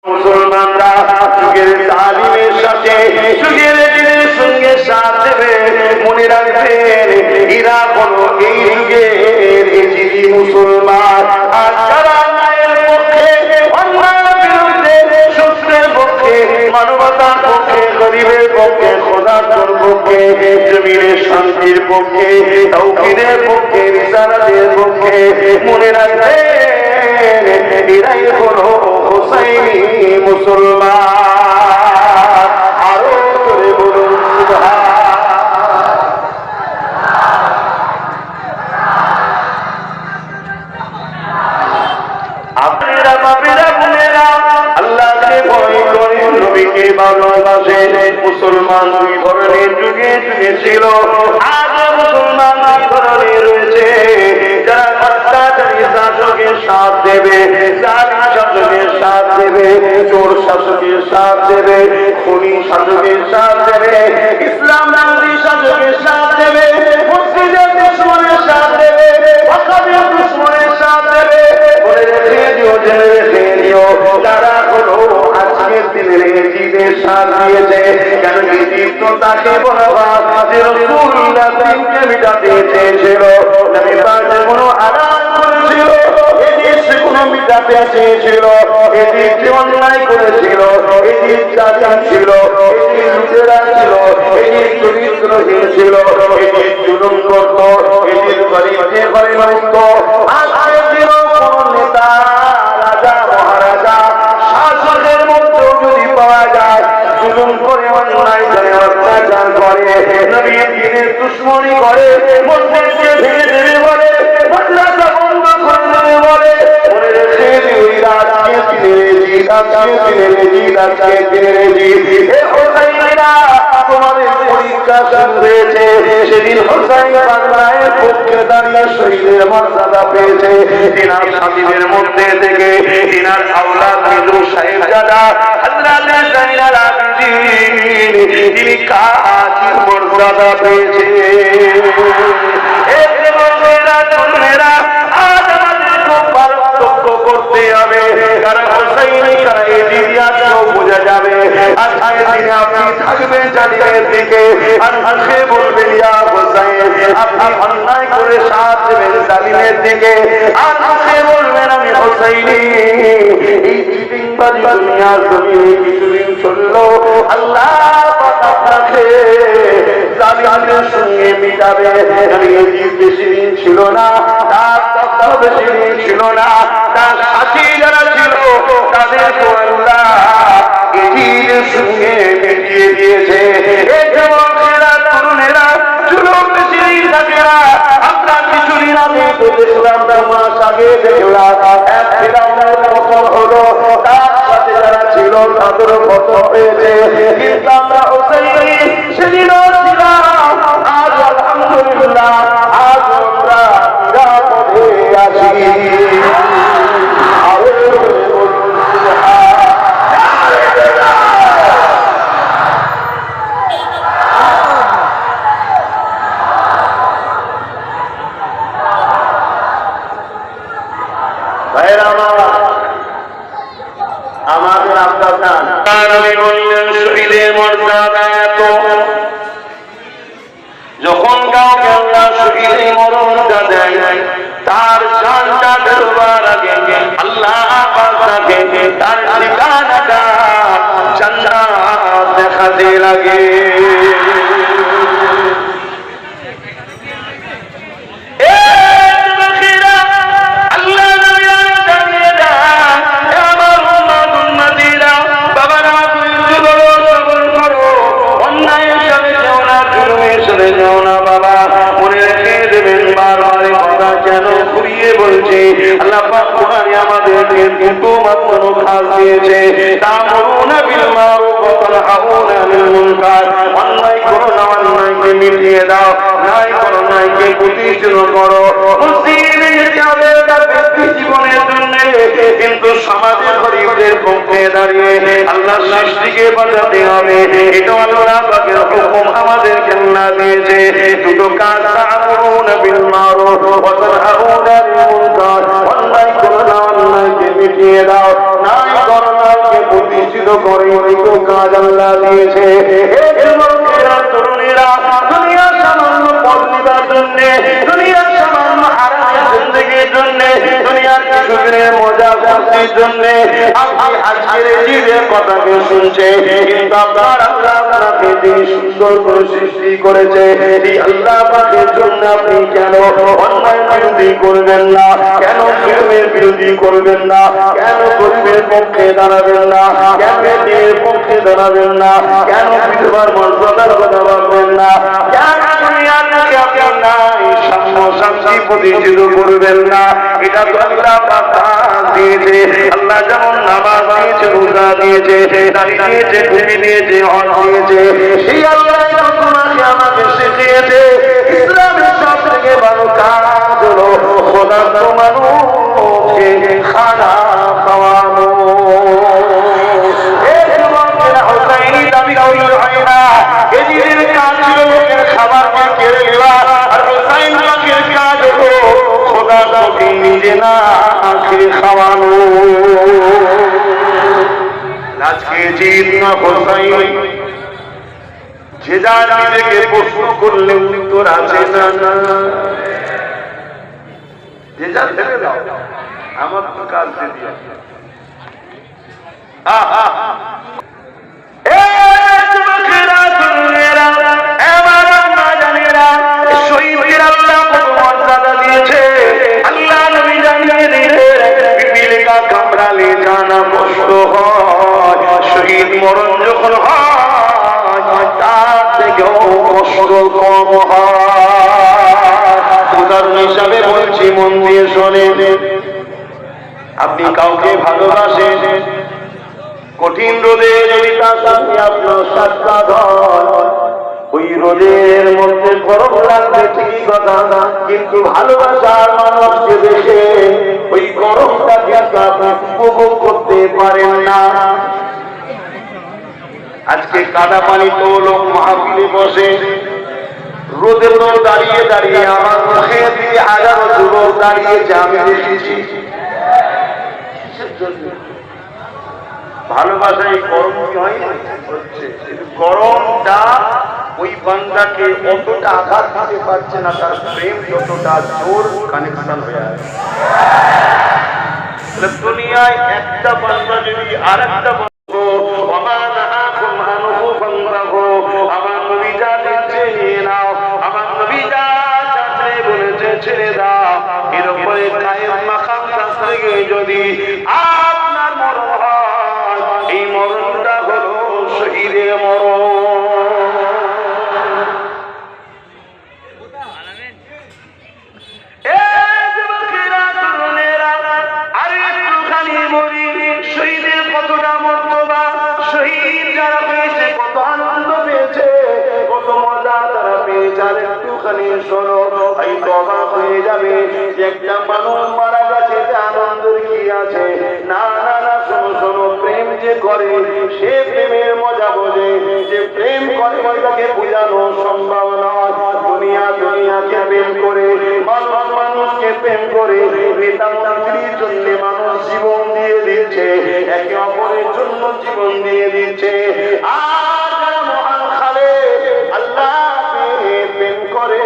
মুসলমানরা যুগের তালিমের সাথে যুগের দিনের সঙ্গে সাথ দেবে। মনে রাখবেন এরা হলো এই যুগের এজিদি মুসলমান। আর যারা ন্যায়ের পক্ষে, অন্যায়ের বিরুদ্ধে, সত্যের পক্ষে, মানবতার পক্ষে, গরিবের পক্ষে, খোদার পক্ষে, জমিনের শান্তির পক্ষে, তাওহীদের পক্ষে, রিসালাতের পক্ষে, মনে রাখবেন এরাই হলো হুসাইনি মুসলমান। আরো করে বলুন সুবহান। আপনারা বাপেরা বোনেরা আল্লাহকে ভয় করে নবীকে ভালোবাসে। মুসলমান দুই ধরনের যুগে যুগে ছিল, আজ মুসলমান দুই ধরনের রয়েছে। যারা অত্যাচারী শাসকের সাথ দেবে, জালিম শাসকের সাথ দেবে, চোর শাসকের সাথ দেবে, খুনি শাসকের সাথ দেবে, ইসলাম বিরোধী শাসকের সাথ দেবে, মসজিদের দুশমনের সাথ দেবে, ওয়াকাফের দুশমনের সাথ দেবে। বলে রেখে দিও, জেনে রেখে দিও, তারা হলো আজকের দিনের এজিদের সাথ দিয়েছে। কেন এজিদ তো তাকে বলা হয় যে রাসূলুল্লাহ দিনকে মিটাতে চেয়েছিল, নবী পাক কোনো আরাম করেছিল, এজিদ কোনো মিটাতে চেয়েছিল, এজিদ অন্যায় করেছিল, এজিদ জালিম ছিল, এজিদ লুটেরা ছিল, এজিদ চরিত্রহীন ছিল, এজিদ জুলুম করত, এজিদ গরিবদের ঘরে মারত। আজকে দিন কোন নেতা, রাজা, মহারাজা, শাসকের মধ্যেও যদি পাওয়া যায় জুলুম করে, অন্যায় করে, অত্যাচার করে, নবীর দ্বীনের দুশমনি করে, মসজিদকে ভেঙে দেবে বলে, মাদ্রাসা বন্ধ করে দেবে বলে, মনে রেখে দিও আজকে দিনের এজিদ, আজকে দিনের এজিদ, আজকে দিনের এজিদ। হে হুসাইনিরা, তোমাদের পরীক্ষা শুরু হয়েছে। সেদিন হুসাইন বাংলায় পক্ষে দাঁড়িয়ে শহীদের মর্যাদা পেয়েছে। তিনার সাথীদের মধ্যে থেকে তিনার আওলাদ মিত্র সাহেবজাদা হযরত জাইনুল আবেদিন তিনি কাজীর মর্যাদা পেয়েছে। এই মেয়েরা তোমরা আজ আমাদের খুব পার্থক্য করতে হবে, কারণ হুসাইনি কারণ এজিদিয়াত বোঝা যাবে। আজকের দিনে আপনি থাকবেন জালিমের দিকে, আর আজকে বলবেন ইয়া হুসাইন, আপনি অন্যায় করে সাথ দেবেন জালিমের দিকে, আর আজকে বলবেন আমি হুসাইনি। এই চিটিংবাজি দুনিয়ার জমিনে কিছুদিন চললো, আল্লাহ আপনাকে জালিমের সঙ্গে মিটাবে। এজিদ বেশি দিন ছিল না, তার তত্ত্ব বেশি দিন ছিল না, তার সাথী যারা ছিল তাদেরকে আল্লাহ এজিদের সঙ্গে মিটিয়ে দিয়েছে। এই যুবকেরা, তরুণেরা, যুবক বেশি দিন থাকে না। আমরা কিছুদিন আগে তো দেখলাম, 2 মাস আগে দেখলাম এক ফিরআউনের পতন হলো, তার সাথে যারা ছিল তাদেরও পতন হয়েছে। কিন্তু আমরা হুসাইনি সেদিনও ছিলাম, আজ আলহামদুলিল্লাহ আজ আমরা নিরাপদে আছি। আমাদের আব্বাসান শহীদের মর্যাদা এত, যখন কাউকে আল্লাহ শহীদের মর্যাদা দেয়, তার জানটা বেরোবার আগে আল্লাহ পাক তাকে তার ঠিকানাটা জান্নাত দেখাতে লাগে। আল্লাহ পাক কোরআনে আমাদেরকে দুটো মাত্র খাস দিয়েছে, তা'মুরুনা বিল মারুফ ওয়া তানহাউনা আনিল মুনকার। অন্যায় করো না, অন্যায়কে মিটিয়ে দাও, ন্যায় করো, ন্যায়কে প্রতিষ্ঠিত করো। মুসলিম হিসাবে তার ব্যক্তি জীবনের জন্য, কিন্তু সমাজের গরিবদের পক্ষে দাঁড়িয়ে আল্লাহর সৃষ্টিকে বাঁচাতে হবে। এটা আল্লাহ পাকের হুকুম আমাদেরকে আল্লাহ দিয়েছে। দুটো কাজ, তা'মুরুনা বিল মারুফ ওয়া তানহাউনা আনিল মুনকার। অন্যায় করো না, অন্যায়কে মিটিয়ে দাও, ন্যায় করো, ন্যায়কে দিয়েছে। হে যুবকেরা, তরুণেরা, দুনিয়ার সামান্য পথ নিবার জন্যে, দুনিয়ার সামান্য আরামের জিন্দগির জন্যে, দুনিয়ার কিছু দিনের মজা ফুর্তির জন্যে আপনি আজকের জীবের কথাকে শুনছে, কিন্তু আপনার আল্লাহ আপনাকে যিনি সুন্দর করে সৃষ্টি করেছে, এই আল্লাহ পাকের জন্য আপনি কেন অন্যায় বিরোধী করবেন না, কেন প্রেমের বিরোধী করবেন না, কেন গরিবের পক্ষে দাঁড়াবেন না, কেন মেয়ের পক্ষে দাঁড়াবেন না, কেন বিধবার মর্যাদার কথা ভাববেন না, কেন দুনিয়ার মুখে আপনার নাই সাম্য শান্তি প্রতিষ্ঠিত করবেন না। এটা তো আল্লাহ পাক দিয়েছে। আল্লাহ যেমন নামাজ দিয়েছে, রোজা দিয়েছে, দাড়ি দিয়েছে, টুপি দিয়েছে, হজ দিয়েছে, সেই আল্লাহ তোমাকে আমাকে শিখিয়েছে ইসলামের সব থেকে ভালো কাজ হলো খোদা তো মানুষকে খানা খাওয়ানো। দাবি করলে হয় না, এদিনের কাজ ছিল লোকের খাবারকে কেড়ে নেওয়া, আর হোসাইন পাকের কাজ হলো খোদা তোকে নিজে না খেয়ে খাওয়ানো। আজকে জিদ না হোসাইন, যে যার নিজেকে প্রশ্ন করলে উত্তর আছে না না, যে যার ভেবে দাও, আমার তো কাজ দিয়ে শহীদ মরণ যখন হয় তার থেকেও কষ্ট কম হয়। উদাহরণ হিসাবে বলছি, মন দিয়ে শোনেন। আপনি কাউকে ভালোবাসেন, কঠিন রোদে যদি তার সাথে আপনার সাক্ষাৎ হয়, ওই রোদের মধ্যে গরম লাগবে ঠিকই কথা, কিন্তু ভালোবাসার মানুষকে দেখে ওই গরমটাকে আপনি উপভোগ করতে পারেন না। আজকে কাদা পানি তো লোক মাহফিলে বসে, রোদে রোদ দাঁড়িয়ে দাঁড়িয়ে আমার মুখে দিয়ে হাজারো যুবক দাঁড়িয়েছে, আমি দেখেছি। ভালোবাসায় গরম কি হয় হচ্ছে, কিন্তু গরমটা ওই বান্দাকে অতটা আঘাত দিতে পারছে না, তার প্রেম যতটা জোর কানেকশন হয়ে আছে। দুনিয়ায় একটা বান্দা যদি আর একটা ছেড়ে দাও, এর উপরে কায়েম মাকাম থাকতে যদি আপনার মরণ হয়, এই মরণটা হলো শহীদের মরণ। আর একটুখানি বলি, শহীদের কতটা মর্যাদা, শহীদ যারা পেয়েছে কত আনন্দ পেয়েছে, কত মজা তারা পেয়েছে। আর একটুখানি শোনো, এই তবা হয়ে যাবে যে একটা মানুষ মারা গেছে, আনন্দের কি আছে? না না না, শোনো শোনো, প্রেম যে করে সে প্রেমের মজা বোঝে, যে প্রেম করে তাকে বোঝানো সম্ভব নয়। দুনিয়াকে প্রেম করে, মানুষ মানুষকে প্রেম করে, নেতা মন্ত্রীর জন্য মানুষ জীবন দিয়ে দিচ্ছে, একে অপরের জন্য জীবন দিয়ে দিচ্ছে। আর যারা মহান খালে আল্লাহকে প্রেম করে,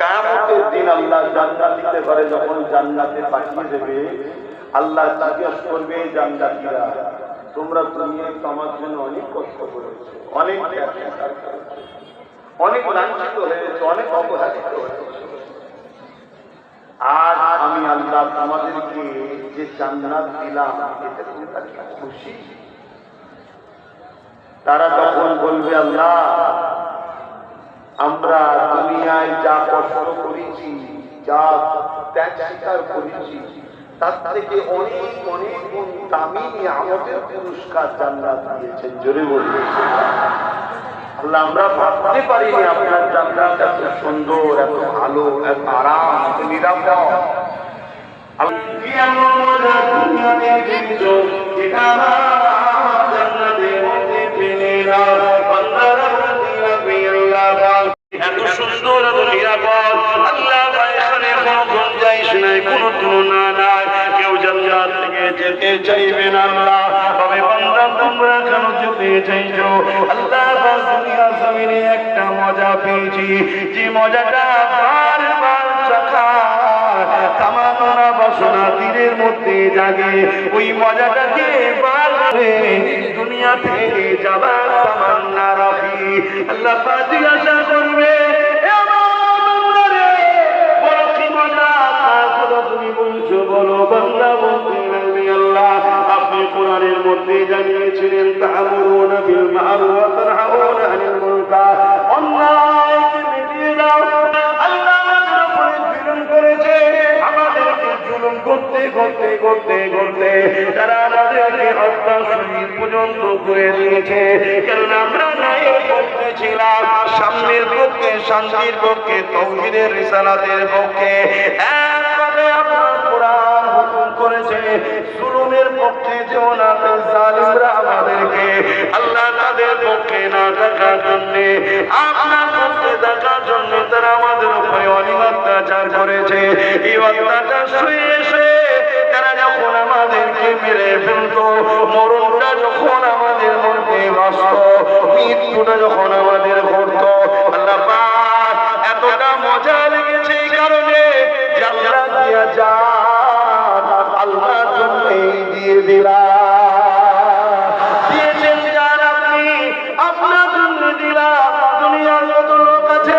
কিয়ামতের দিন আল্লাহ জান্নাতীতে করে যখন জান্নাতে পাঠিয়ে দেবে, আল্লাহ জিজ্ঞেস করবে জান্নাতীরা, তোমরা দুনিয়ায় তো আমার জন্য অনেক কষ্ট করেছো, অনেক অনেক লাঞ্ছিত হয়েছে, অনেক অপরাধিত হয়েছে, আজ আমি আল্লাহ তোমাদেরকে যে জান্নাত দিলাম এতে তোমরা কি খুশি? তারা তখন বলবে, আল্লাহ আমরা দুনিয়ায় যা কষ্ট করেছি, যা ত্যাগ স্বীকার করেছি, তার থেকে অনেক অনেক গুণ দামি আমাদের পুরস্কার জান্নাত দিয়েছেন। জোরে বলবে আল্লাহ, আমরা ভাবতে পারিনি আপনার জান্নাত এত সুন্দর, এত ভালো, এত আরাম, এত নিরাপদ। এত সুন্দর, এত নিরাপদ, আল্লাহ এখানে কোনো গুঞ্জাইশ নাই, কোনো তুলনা নাই, কেউ জান্নাত থেকে যেতে চাইবে না আল্লাহ। তবে বান্দা তোমরা কেন যেতে চাইছো? আল্লাহ দুনিয়া জমিনে একটা মজা পেয়েছি, যে মজাটা বারবার চাখা তামান্না বাসনা দিনের মধ্যে জাগে, ওই মজাটাকে বারবার দুনিয়া থেকে যাবার তামান্না রাখি। আল্লাহ পাক আশা করবে, তুমি বলছো বলো বান্দা, বলতে লাগবে আল্লাহ আপনি কোরআনের মধ্যে জানিয়েছিলেন তা'মুরুনা বিল মা'রুফ ওয়া তানহাউনা আনিল মুনকার, অন্যায়কে মিটিয়ে দাও। আল্লাহ আমাদের উপরে জুলুম করেছে, আমাদেরকে জুলুম করতে করতে করতে করতে তারা আমাদেরকে হত্যা শহীদ পর্যন্ত করে দিয়েছে। কারণ আমরা ন্যায় করতেছিলাম, সাম্যের পক্ষে, শান্তির পক্ষে, তাওহীদের রিসালাতের পক্ষে। আপনার কোরআন হুকুম করেছে জুলুমের পক্ষে যেও না, জালিমরা আমাদেরকে আল্লাহ তাদের পক্ষে না থাকার জন্য, আপনার পক্ষে থাকার জন্য তারা আমাদের উপরে অনেক অত্যাচার করেছে। এই অত্যাচার শুয়ে শুয়ে তারা যখন আমাদেরকে মেরে ফেলতো, মরণটা যখন আমাদের মধ্যে বাসত, মৃত্যুটা যখন আমাদের ঘটত, আল্লাহ পাক এতটা মজা লেগেছে এই কারণে আল্লাহ দিয়া যা আল্লাহর জন্যই দিয়ে দিয়েছেন যান, আপনি আপনার জন্য দিলা। দুনিয়ার যত লোক আছে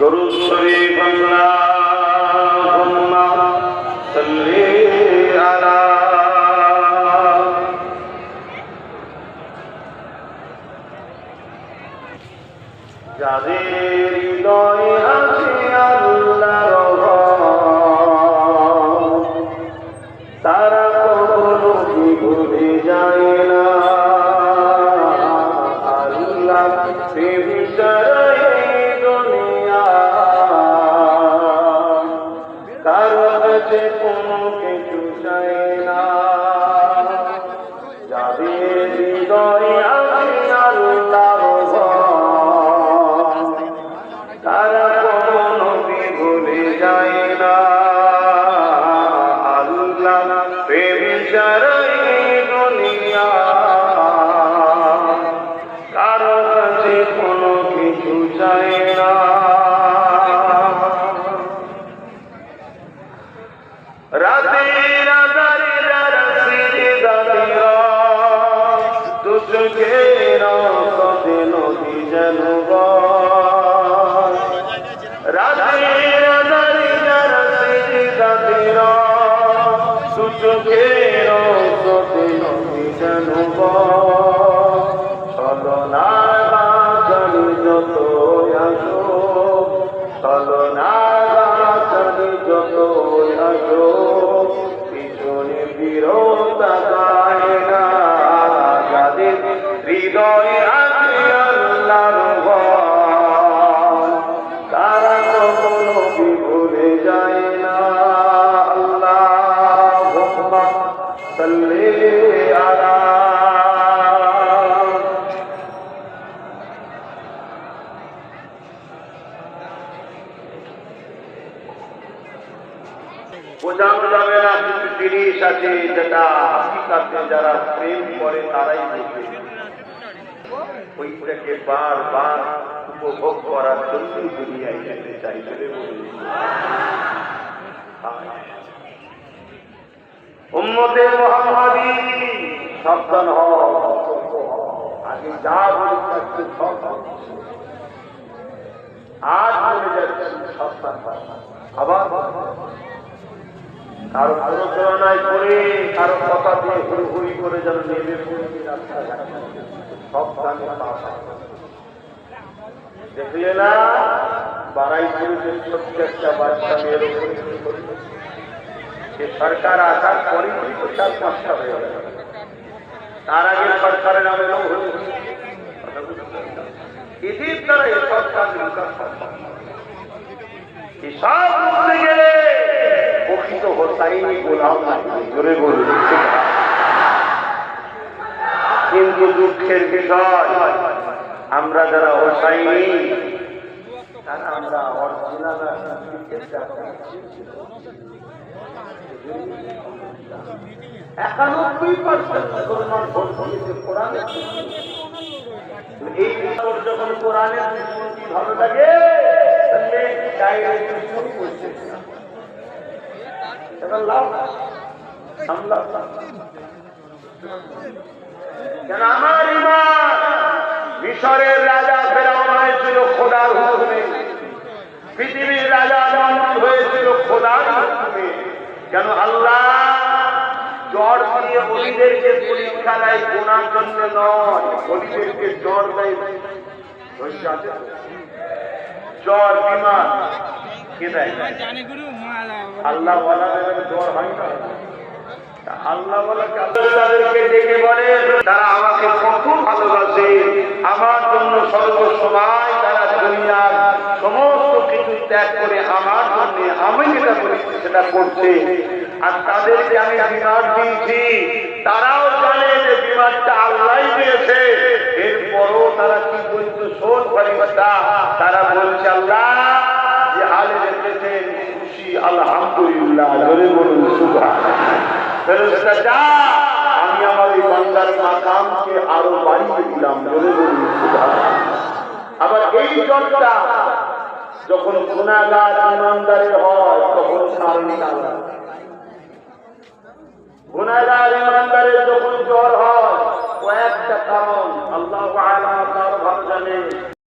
দরুদ শরীফ আল্লাহুম্মা সাল্লি আলা যাদের হৃদয়ে আছে আল্লাহর ভয়, তারা কখনো ভুলে যায় না আল্লাহ প্রেম ছাড়া এই দুনিয়া কারো কাছে কোনো কিছু চাই না। যাদের হৃদয়ে আছে আল্লাহর ভয়, তারা কখনো ভুলে যায় না আল্লাহ প্রেম ছাড়া এই দুনিয়া কারো কাছে কোনো কিছু চাই না। রাতের আঁধারে যারা সিজদা দিরা, দুচোখের আঁখতে নদী যেন বয়। রাতের আঁধারে যারা সিজদা দিরা, দুচোখের আঁখতে নদী যেন বয়। ছলনা জানি যত আসো, ছলনা জানি যত আসো, পিছনে বিরোধা যায় না। যাদের হৃদয়ে আছে আল্লাহর ভয়, তারা কখনো ভুলে যায় না। আল্লাহুম্মা সাল্লি আলা বোঝানো যাবে না, কিছু জিনিস আছে যেটা হাকিকাতে যারা প্রেম করে তারাই বুঝে। ওইটাকে বারবার উপভোগ করার জন্য দুনিয়ায় যেতে চাই বলে বলি। উম্মতে মুহাম্মাদি সাবধান হও, আগে যা বলতে সব আজ বলে যাচ্ছে সাবধান। আবার কারো আলোচনায় করে কারো কথা দিয়ে হুড়ি করে যেন নেমে পড়ে রাস্তাঘাট সাবধানে দেখলে না বাড়াই পুরুষের ছোট্ট একটা বাচ্চা মেয়ের যে সরকার আসার পরে 4-5টা হয়ে গেল, তার আগে সরকারের নামে এদের দ্বারা এ সরকার সব বুঝতে গেলে প্রকৃত হোসাইনি গোলাম জোরে বলুন। কিন্তু দুঃখের বিষয় আমরা যারা হোসাইনি তারা আমরা অরিজিনাল 91% মুসলমান ভোট দিয়েছে কোরআনে। এই বিষয় যখন কোরআনে ভালো লাগে তাহলে ডাইরেক্ট শুরু করছে কেন আমার ইমান মিশরের রাজা ফেরাউন হয়েছিল খোদার হুকুমে, পৃথিবীর রাজা নমরুদ হয়েছিল খোদার হুকুমে। কেন আল্লাহ জ্বর দিয়ে অলিদেরকে পরীক্ষা দেয় গোনার জন্য নয়, অলিদেরকে জ্বর দেয় জ্বর বিমান কে দেয়? আল্লাহ বলা জ্বর হয় না। আল্লাহ তাদেরকে ডেকে বলে তারা আমাকে কত ভালোবাসে, আমার জন্য সর্বসময় তারা দুনিয়ার সমস্ত কিছু ত্যাগ করে আমার জন্য আমি যেটা বলেছি সেটা করছে। আর তাদেরকে আমি বিমার দিয়েছি, তারাও জানে যে বিমারটা আল্লাহ দিয়েছে। এরপরও তারা কি বলছে শোন পরিবারটা, তারা বলছে আল্লাহ যে হালে রেখেছেন খুশি আলহামদুলিল্লাহ, জোরে বলুন সুবহানাল্লাহ। ফেরেশতা যা, আমি আমার এই বান্দার মাকামকে আরো বাড়িয়ে দিলাম, জোরে বলুন সুবহানাল্লাহ। আবার এই জনটা যখন গুনাহগার ইমানদারের হয় তখন কারণ গুনাহগার